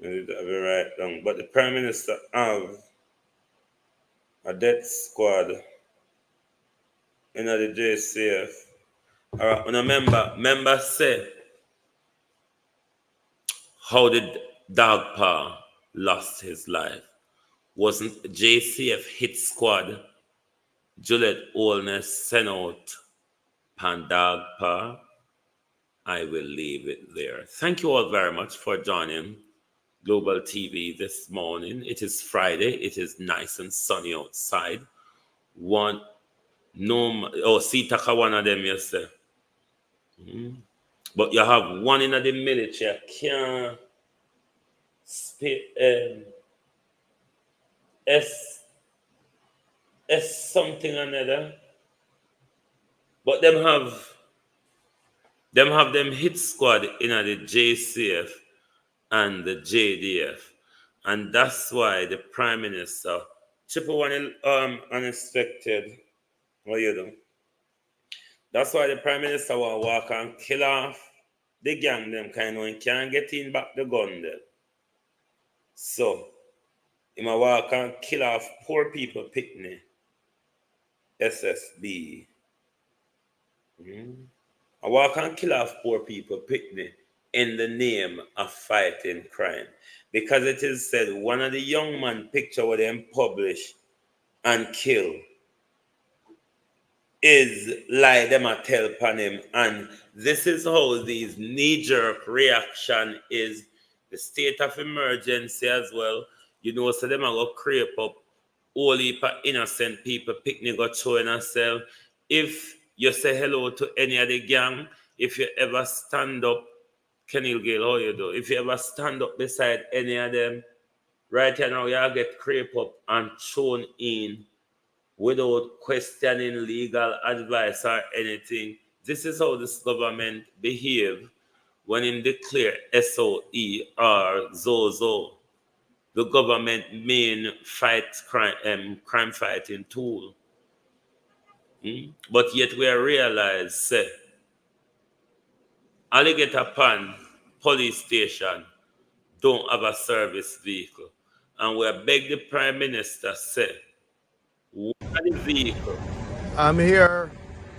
I did have it right down. But the Prime Minister have a death squad in the JCF. Alright, when a member say how did Dog Paw lost his life. Wasn't JCF hit squad Juliet Olness sent out pan Dog Paw? I will leave it there. Thank you all very much for joining Global TV this morning. It is Friday. It is nice and sunny outside. See, taka one of them, yes, sir. But you have one in the military. Can't speak S something another. But them have hit squad in the JCF and the JDF. And that's why the Prime Minister, triple one unexpected, what you do? That's why the Prime Minister will walk and kill off the gang them kind of can't get in back the gun there. So, he will walk and kill off poor people picnic, SSB. I walk and kill off poor people picnic in the name of fighting crime. Because it is said one of the young man picture what them publish and kill is lie them a tell upon him. And this is how these knee-jerk reaction is the state of emergency as well. You know, so them are going to creep up all heap of innocent people picnic or showing herself. If you say hello to any of the gang, if you ever stand up, Kenil Gale, how you do? If you ever stand up beside any of them, right here now, you get creep up and thrown in without questioning legal advice or anything. This is how this government behave when in declare SOE or ZOZO, the government main crime fighting tool. But yet we realize, say, Alligator Pond police station don't have a service vehicle. And we beg the Prime Minister, say, one of the vehicle. I'm here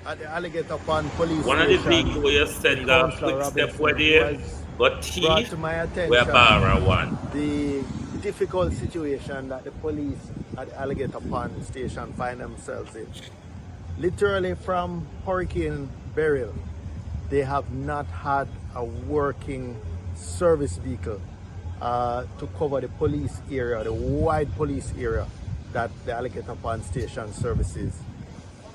at the Alligator Pond police One of the station. vehicle where you send a quick step where there, but Brought thief, to my attention we borrow one. the difficult situation that the police at the Alligator Pond station find themselves in. Literally from Hurricane Beryl, they have not had a working service vehicle to cover the police area, the wide police area that the Alligator Pond station services.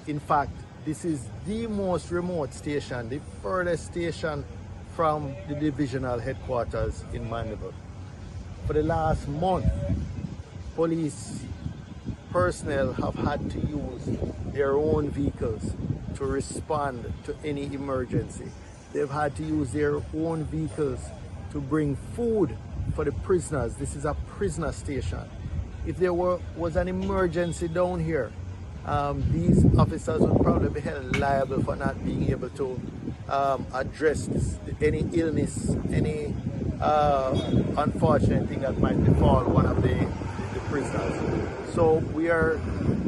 In fact, this is the most remote station, the furthest station from the divisional headquarters in Mandeville. For the last month, police personnel have had to use their own vehicles to respond to any emergency. They've had to use their own vehicles to bring food for the prisoners. This is a prisoner station. If there was an emergency down here, these officers would probably be held liable for not being able to address any illness, any unfortunate thing that might befall one of the prisoners. So we are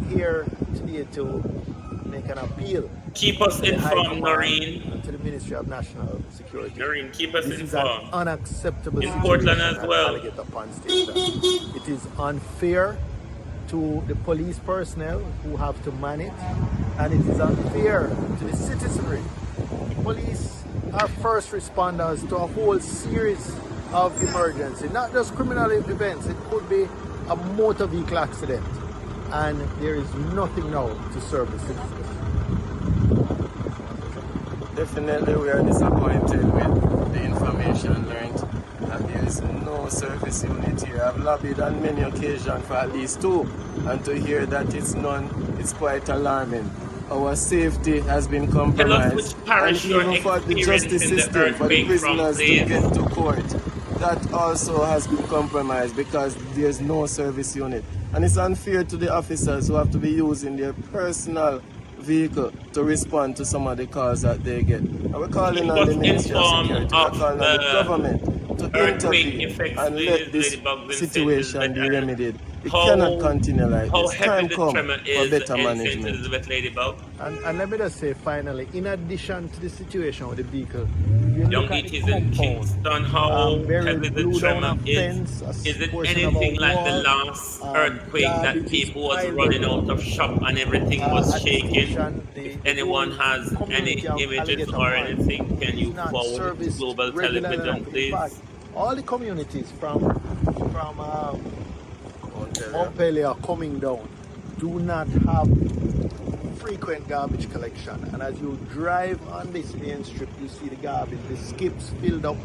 here today to make an appeal Keep us to the High informed, Command Noreen. and to the Ministry of National Security. Noreen, keep us This is an informed. unacceptable In Portland situation as at well. Alligator Pond Station. It is unfair to the police personnel who have to man it, and it is unfair to the citizenry. The police are first responders to a whole series of emergencies, not just criminal events. It could be a motor vehicle accident, and there is nothing now to serve the citizens. Definitely we are disappointed with the information learned that there is no service unit here. I've lobbied on many occasions for at least two, and to hear that it's none, it's quite alarming. Our safety has been compromised, which parish and you're even for the justice experiencing the system, for the earthquake from, prisoners to please. get to court, that also has been compromised because there's no service unit. And it's unfair to the officers who have to be using their personal vehicle to respond to some of the calls that they get. And we're calling on the Ministry of Security, we're calling on the government to earthquake intervene effects, and let this Ladybug in St. situation Elizabeth, be and remedied. It cannot continue like how this. heavy Time the come tremor for is better in St. management. Elizabeth, Ladybug. And let me just say finally, in addition to the situation with the vehicle, you Young look at the DT is in compound. Kingston, how Barely heavy the blew down tremor a fence, is it portion of a anything like the wall. last earthquake that Garbage is people was piled running up out of shop and everything was at the shaking? station. If The anyone whole has community any of images Alligator or Pond anything, can is you not forward it to serviced Global regularly Television, enough. In fact, please? all the communities from Montpelier coming down do not have frequent garbage collection, and as you drive on this main strip, you see the garbage, the skips filled up,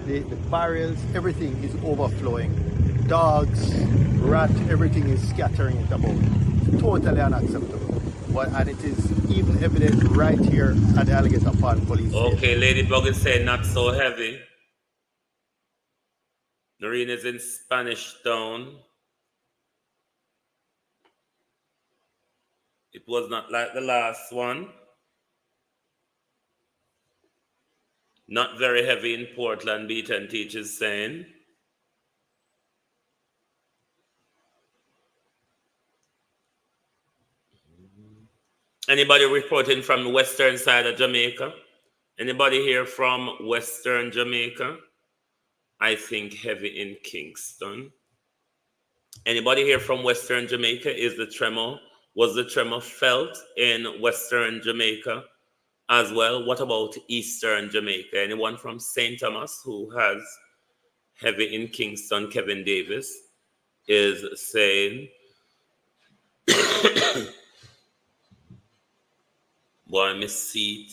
the barrels, everything is overflowing. Dogs, rat, everything is scattering it about. Totally unacceptable. And it is even evident right here at the Alligator Pond Police Station. Okay, Ladybug is saying not so heavy. Noreen is in Spanish Town. It was not like the last one. Not very heavy in Portland, Beat and Teach is saying. Anybody reporting from the western side of Jamaica? Anybody here from western Jamaica? I think heavy in Kingston. Anybody here from western Jamaica? Was the tremor felt in western Jamaica as well? What about eastern Jamaica? Anyone from St. Thomas who has heavy in Kingston? Kevin Davis is saying, boy, I miss seat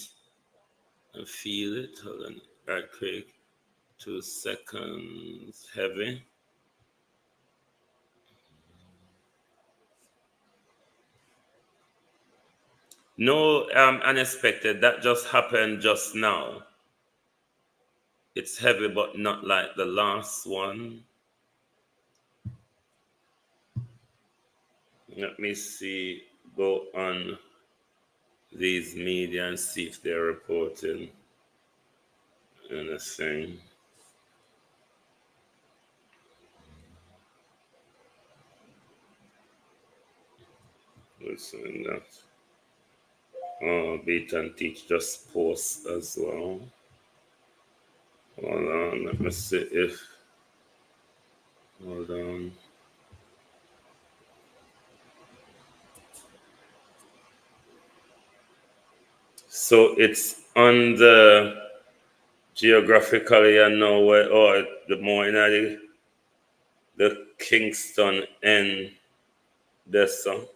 and feel it. Hold on, earthquake, 2 seconds, heavy. No unexpected, that just happened just now. It's heavy, but not like the last one. Let me see, go on these media and see if they're reporting anything. Listen that. Oh, Beat and Teach just post as well. Hold on, let me see if. Hold on. So it's on the geographically and know where, or the more in the Kingston and this song.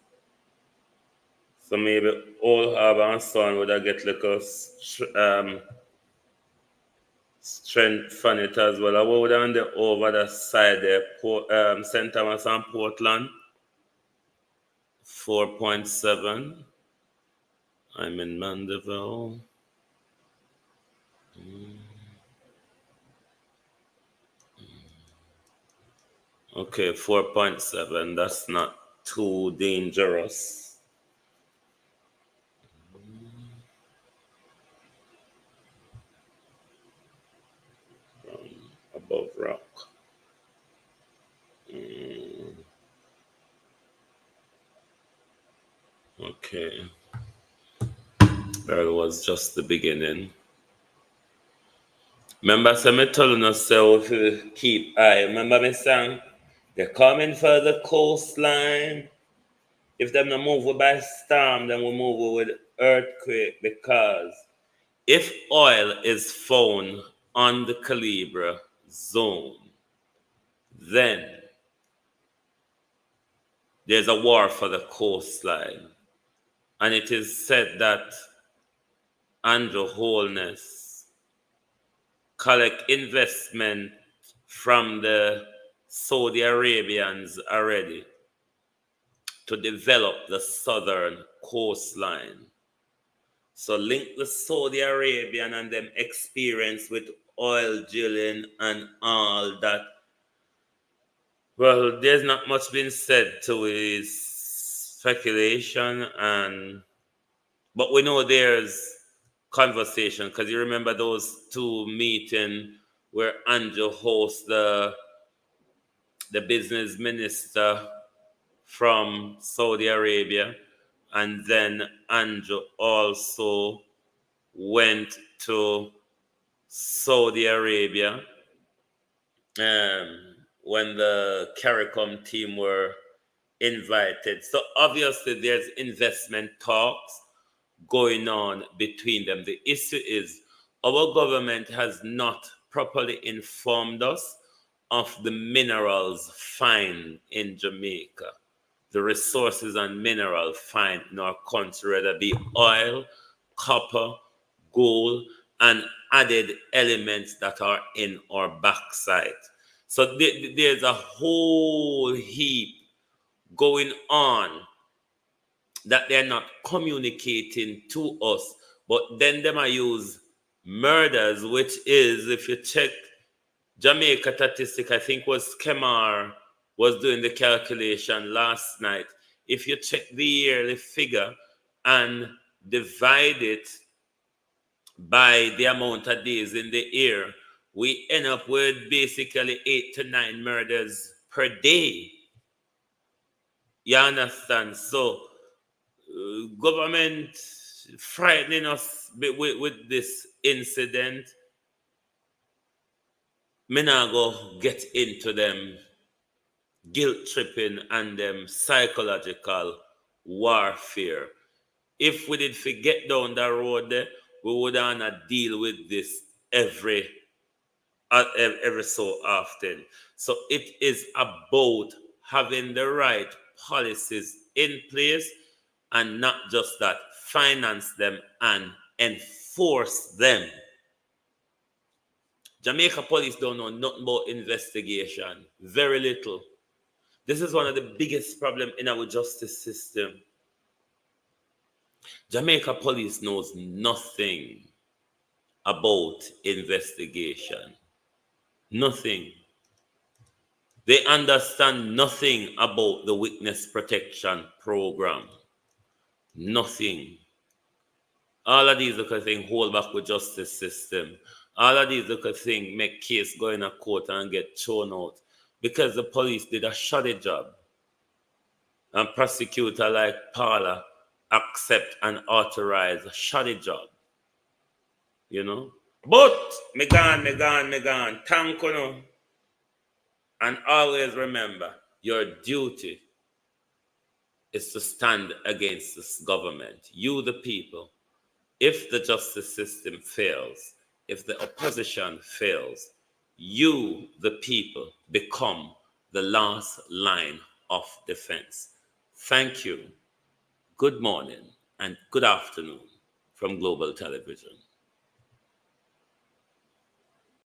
So maybe Old Harbour and Son would I get like a strength from it as well. I would on the over the side there, St. Thomas and Portland, 4.7. I'm in Mandeville. Okay, 4.7. That's not too dangerous. Above rock. Okay. Well, it was just the beginning. Remember, so me telling us so if you keep eye. Remember me saying they're coming for the coastline. If them not move by storm, then we move with earthquake, because if oil is found on the Calibra zone, then there's a war for the coastline. And it is said that Andrew Holness collect investment from the Saudi Arabians already to develop the southern coastline. So link the Saudi Arabian and them experience with oil drilling and all that. Well, there's not much been said to his speculation, but we know there's conversation, because you remember those two meetings where Andrew hosts the business minister from Saudi Arabia, and then Andrew also went to Saudi Arabia when the CARICOM team were invited. So obviously there's investment talks going on between them. The issue is our government has not properly informed us of the minerals found in Jamaica, the resources and mineral found in our country, whether it be oil, copper, gold, and added elements that are in our backside. So there's a whole heap going on that they're not communicating to us, but then them I use murders, which is, if you check Jamaica statistic, I think was Kemar was doing the calculation last night. If you check the yearly figure and divide it by the amount of days in the year, we end up with basically 8 to 9 murders per day. You understand? So government frightening us with this incident. Me not go get into them guilt tripping and them psychological warfare. If we did forget down the road there, we would not deal with this every so often. So it is about having the right policies in place, and not just that, finance them and enforce them. Jamaica police don't know nothing about investigation. Very little. This is one of the biggest problems in our justice system. Jamaica police knows nothing about investigation. Nothing. They understand nothing about the witness protection program. Nothing. All of these little things hold back with justice system. All of these little things make case go in a court and get thrown out because the police did a shoddy job. And prosecutor like Paula accept and authorize a shoddy job. You know? But me gone. Thank you. No. And always remember, your duty is to stand against this government. You, the people. If the justice system fails, if the opposition fails, you, the people, become the last line of defense. Thank you. Good morning and good afternoon from Global Television.